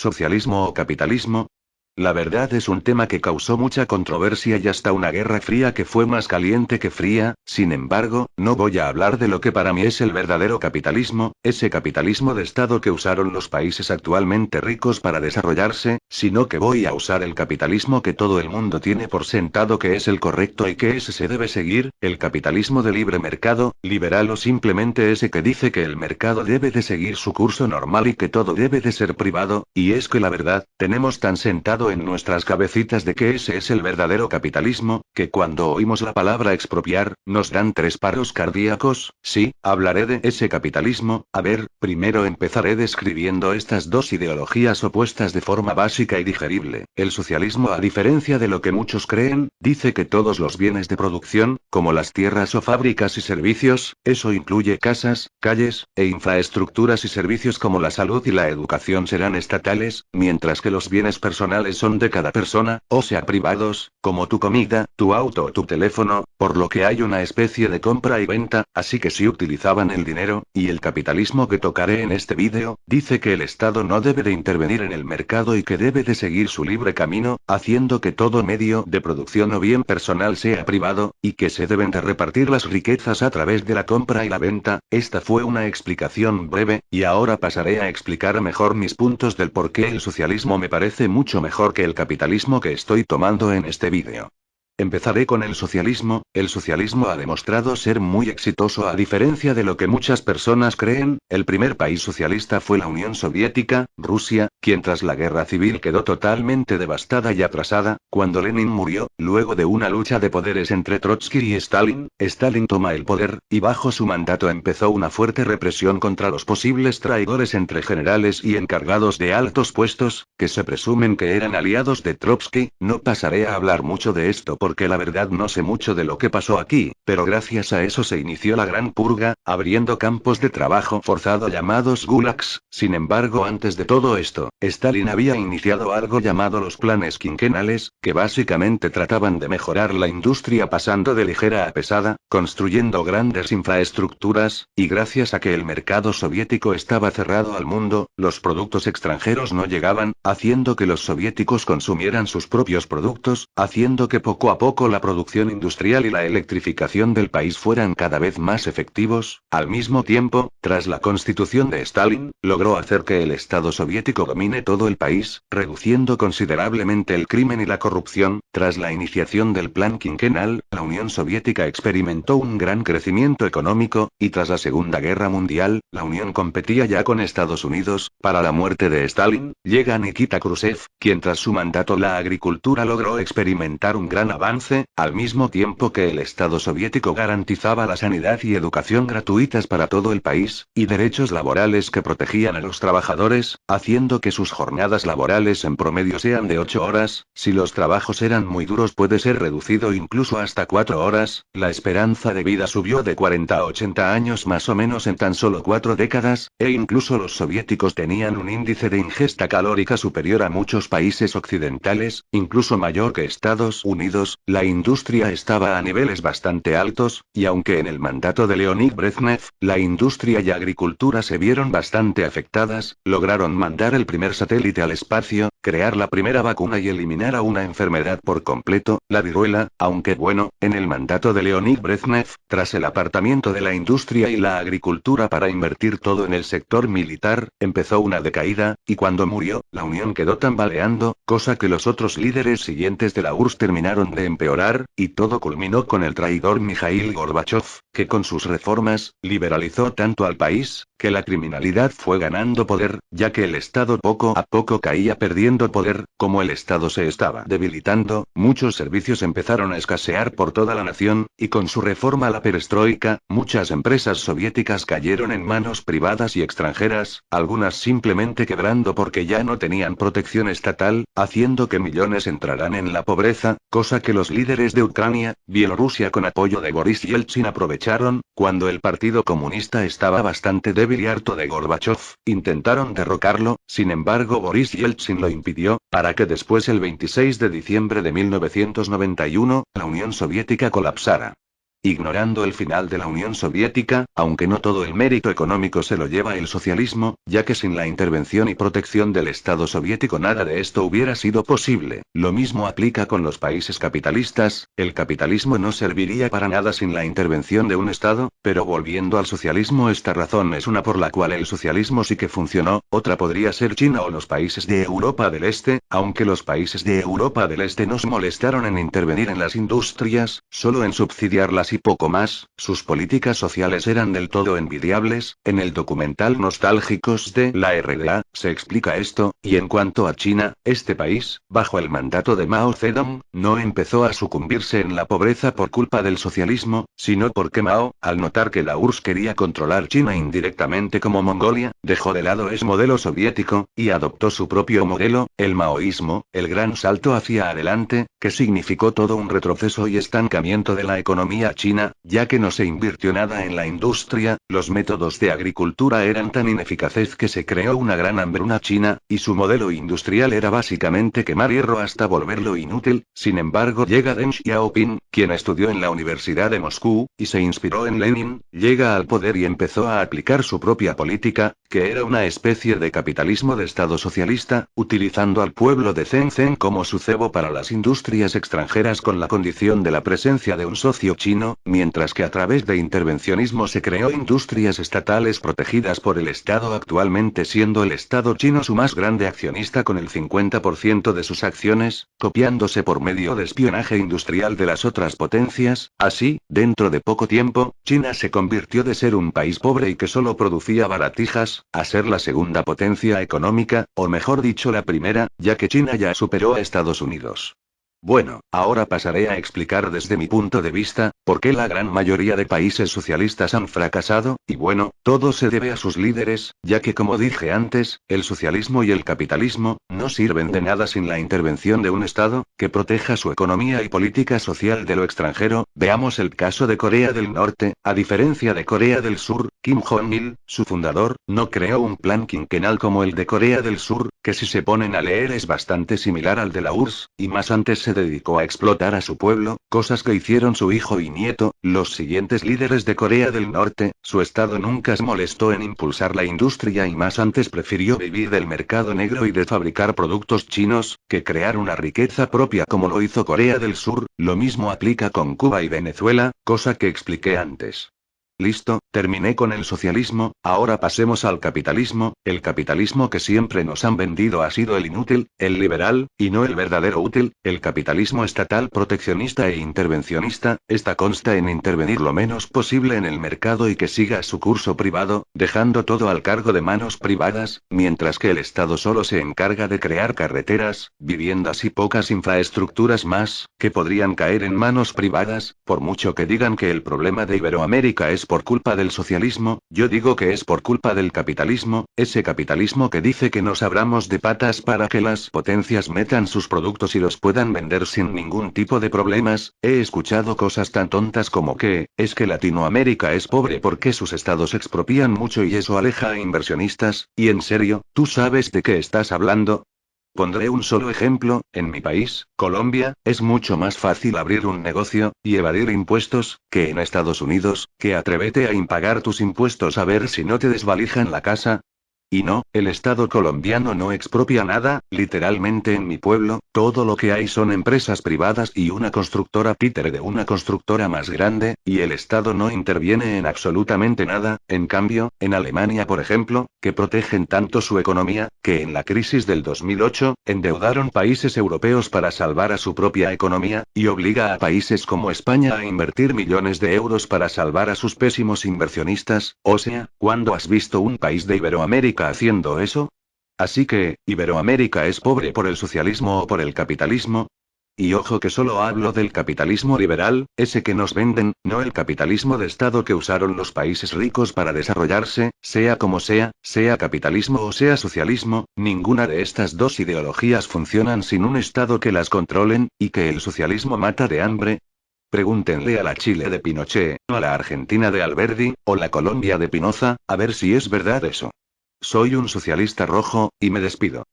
¿Socialismo o capitalismo? La verdad es un tema que causó mucha controversia y hasta una guerra fría que fue más caliente que fría. Sin embargo, no voy a hablar de lo que para mí es el verdadero capitalismo, ese capitalismo de Estado que usaron los países actualmente ricos para desarrollarse, sino que voy a usar el capitalismo que todo el mundo tiene por sentado que es el correcto y que ese se debe seguir, el capitalismo de libre mercado, liberal o simplemente ese que dice que el mercado debe de seguir su curso normal y que todo debe de ser privado, y es que la verdad, tenemos tan sentado en nuestras cabecitas de que ese es el verdadero capitalismo, que cuando oímos la palabra expropiar, nos dan 3 paros cardíacos. Sí, hablaré de ese capitalismo. A ver, primero empezaré describiendo estas dos ideologías opuestas de forma básica y digerible. El socialismo, a diferencia de lo que muchos creen, dice que todos los bienes de producción, como las tierras o fábricas y servicios, eso incluye casas, calles, e infraestructuras y servicios como la salud y la educación serán estatales, mientras que los bienes personales son de cada persona, o sea privados, como tu comida, tu auto o tu teléfono, por lo que hay una especie de compra y venta, así que si utilizaban el dinero, y el capitalismo que tocaré en este vídeo, dice que el Estado no debe de intervenir en el mercado y que debe de seguir su libre camino, haciendo que todo medio de producción o bien personal sea privado, y que se deben de repartir las riquezas a través de la compra y la venta. Esta fue una explicación breve, y ahora pasaré a explicar mejor mis puntos del por qué el socialismo me parece mucho mejor que el capitalismo que estoy tomando en este vídeo. Empezaré con el socialismo. El socialismo ha demostrado ser muy exitoso a diferencia de lo que muchas personas creen. El primer país socialista fue la Unión Soviética, Rusia, quien tras la guerra civil quedó totalmente devastada y atrasada. Cuando Lenin murió, luego de una lucha de poderes entre Trotsky y Stalin, Stalin toma el poder, y bajo su mandato empezó una fuerte represión contra los posibles traidores entre generales y encargados de altos puestos, que se presumen que eran aliados de Trotsky. No pasaré a hablar mucho de esto porque la verdad no sé mucho de lo que pasó aquí, pero gracias a eso se inició la Gran Purga, abriendo campos de trabajo forzado llamados gulags. Sin embargo, antes de todo esto, Stalin había iniciado algo llamado los planes quinquenales, que básicamente trataban de mejorar la industria pasando de ligera a pesada, construyendo grandes infraestructuras, y gracias a que el mercado soviético estaba cerrado al mundo, los productos extranjeros no llegaban, haciendo que los soviéticos consumieran sus propios productos, haciendo que poco a poco la producción industrial y la electrificación del país fueran cada vez más efectivos. Al mismo tiempo, tras la constitución de Stalin, logró hacer que el Estado soviético domine todo el país, reduciendo considerablemente el crimen y la corrupción. Tras la iniciación del plan quinquenal, la Unión Soviética experimentó un gran crecimiento económico, y tras la Segunda Guerra Mundial, la Unión competía ya con Estados Unidos. Para la muerte de Stalin, llega Nikita Khrushchev, quien tras su mandato la agricultura logró experimentar un gran avance, al mismo tiempo que el Estado soviético garantizaba la sanidad y educación gratuitas para todo el país, y derechos laborales que protegían a los trabajadores, haciendo que sus jornadas laborales en promedio sean de 8 horas, si los trabajos eran muy duros puede ser reducido incluso hasta 4 horas, la esperanza de vida subió de 40 a 80 años más o menos en tan solo 4 décadas, e incluso los soviéticos tenían un índice de ingesta calórica superior a muchos países occidentales, incluso mayor que Estados Unidos. La industria estaba a niveles bastante altos, y aunque en el mandato de Leonid Brezhnev, la industria y agricultura se vieron bastante afectadas, lograron mandar el primer satélite al espacio, crear la primera vacuna y eliminar a una enfermedad por completo, la viruela, aunque bueno, en el mandato de Leonid Brezhnev, tras el apartamiento de la industria y la agricultura para invertir todo en el sector militar, empezó una decaída, y cuando murió, la Unión quedó tambaleando, cosa que los otros líderes siguientes de la URSS terminaron de empeorar, y todo culminó con el traidor Mikhail Gorbachev, que con sus reformas, liberalizó tanto al país, que la criminalidad fue ganando poder, ya que el Estado poco a poco caía perdiendo poder. Como el Estado se estaba debilitando, muchos servicios empezaron a escasear por toda la nación, y con su reforma la perestroika, muchas empresas soviéticas cayeron en manos privadas y extranjeras, algunas simplemente quebrando porque ya no tenían protección estatal, haciendo que millones entraran en la pobreza, cosa que los líderes de Ucrania, Bielorrusia con apoyo de Boris Yeltsin aprovecharon. Cuando el Partido Comunista estaba bastante débil y harto de Gorbachev, intentaron derrocarlo, sin embargo Boris Yeltsin lo impidió, para que después el 26 de diciembre de 1991, la Unión Soviética colapsara. ignorando el final de la Unión Soviética, aunque no todo el mérito económico se lo lleva el socialismo, ya que sin la intervención y protección del Estado soviético nada de esto hubiera sido posible. Lo mismo aplica con los países capitalistas, el capitalismo no serviría para nada sin la intervención de un Estado, pero volviendo al socialismo, esta razón es una por la cual el socialismo sí que funcionó, otra podría ser China o los países de Europa del Este, aunque los países de Europa del Este no se molestaron en intervenir en las industrias, solo en subsidiarlas y poco más. Sus políticas sociales eran del todo envidiables. En el documental Nostálgicos de la RDA, se explica esto, y en cuanto a China, este país, bajo el mandato de Mao Zedong, no empezó a sucumbirse en la pobreza por culpa del socialismo, sino porque Mao, al notar que la URSS quería controlar China indirectamente como Mongolia, dejó de lado ese modelo soviético, y adoptó su propio modelo, el maoísmo, el gran salto hacia adelante, que significó todo un retroceso y estancamiento de la economía china, ya que no se invirtió nada en la industria, los métodos de agricultura eran tan ineficaces que se creó una gran hambruna china, y su modelo industrial era básicamente quemar hierro hasta volverlo inútil. Sin embargo, llega Deng Xiaoping, quien estudió en la Universidad de Moscú, y se inspiró en Lenin, llega al poder y empezó a aplicar su propia política, que era una especie de capitalismo de Estado socialista, utilizando al pueblo de Shenzhen como su cebo para las industrias extranjeras con la condición de la presencia de un socio chino, mientras que a través de intervencionismo se creó industrias estatales protegidas por el Estado, actualmente siendo el Estado chino su más grande accionista con el 50% de sus acciones, copiándose por medio de espionaje industrial de las otras potencias. Así, dentro de poco tiempo, China se convirtió de ser un país pobre y que solo producía baratijas, a ser la segunda potencia económica, o mejor dicho la primera, ya que China ya superó a Estados Unidos. Bueno, ahora pasaré a explicar desde mi punto de vista, por qué la gran mayoría de países socialistas han fracasado, y bueno, todo se debe a sus líderes, ya que como dije antes, el socialismo y el capitalismo, no sirven de nada sin la intervención de un Estado, que proteja su economía y política social de lo extranjero. Veamos el caso de Corea del Norte. A diferencia de Corea del Sur, Kim Jong-il, su fundador, no creó un plan quinquenal como el de Corea del Sur, que si se ponen a leer es bastante similar al de la URSS, y más antes se dedicó a explotar a su pueblo, cosas que hicieron su hijo y nieto, los siguientes líderes de Corea del Norte. Su estado nunca se molestó en impulsar la industria y más antes prefirió vivir del mercado negro y de fabricar productos chinos, que crear una riqueza propia como lo hizo Corea del Sur. Lo mismo aplica con Cuba y Venezuela, cosa que expliqué antes. Listo, terminé con el socialismo, ahora pasemos al capitalismo. El capitalismo que siempre nos han vendido ha sido el inútil, el liberal, y no el verdadero útil. El capitalismo estatal proteccionista e intervencionista, esta consta en intervenir lo menos posible en el mercado y que siga su curso privado, dejando todo al cargo de manos privadas, mientras que el Estado solo se encarga de crear carreteras, viviendas y pocas infraestructuras más, que podrían caer en manos privadas. Por mucho que digan que el problema de Iberoamérica es por culpa del socialismo, yo digo que es por culpa del capitalismo, ese capitalismo que dice que nos abramos de patas para que las potencias metan sus productos y los puedan vender sin ningún tipo de problemas. He escuchado cosas tan tontas como que, es que Latinoamérica es pobre porque sus estados expropian mucho y eso aleja a inversionistas, y en serio, ¿tú sabes de qué estás hablando? Pondré un solo ejemplo. En mi país, Colombia, es mucho más fácil abrir un negocio, y evadir impuestos, que en Estados Unidos, que atrévete a impagar tus impuestos a ver si no te desvalijan la casa. Y no, el Estado colombiano no expropia nada. Literalmente en mi pueblo, todo lo que hay son empresas privadas y una constructora títere de una constructora más grande, y el Estado no interviene en absolutamente nada. En cambio, en Alemania por ejemplo, que protegen tanto su economía, que en la crisis del 2008, endeudaron países europeos para salvar a su propia economía, y obliga a países como España a invertir millones de euros para salvar a sus pésimos inversionistas. O sea, ¿cuándo has visto un país de Iberoamérica haciendo eso? Así que, ¿Iberoamérica es pobre por el socialismo o por el capitalismo? Y ojo que solo hablo del capitalismo liberal, ese que nos venden, no el capitalismo de Estado que usaron los países ricos para desarrollarse. Sea como sea capitalismo o sea socialismo, ninguna de estas dos ideologías funcionan sin un Estado que las controlen, y que el socialismo mata de hambre. Pregúntenle a la Chile de Pinochet, a la Argentina de Alberdi, o la Colombia de Pinoza, a ver si es verdad eso. Soy un socialista rojo, y me despido.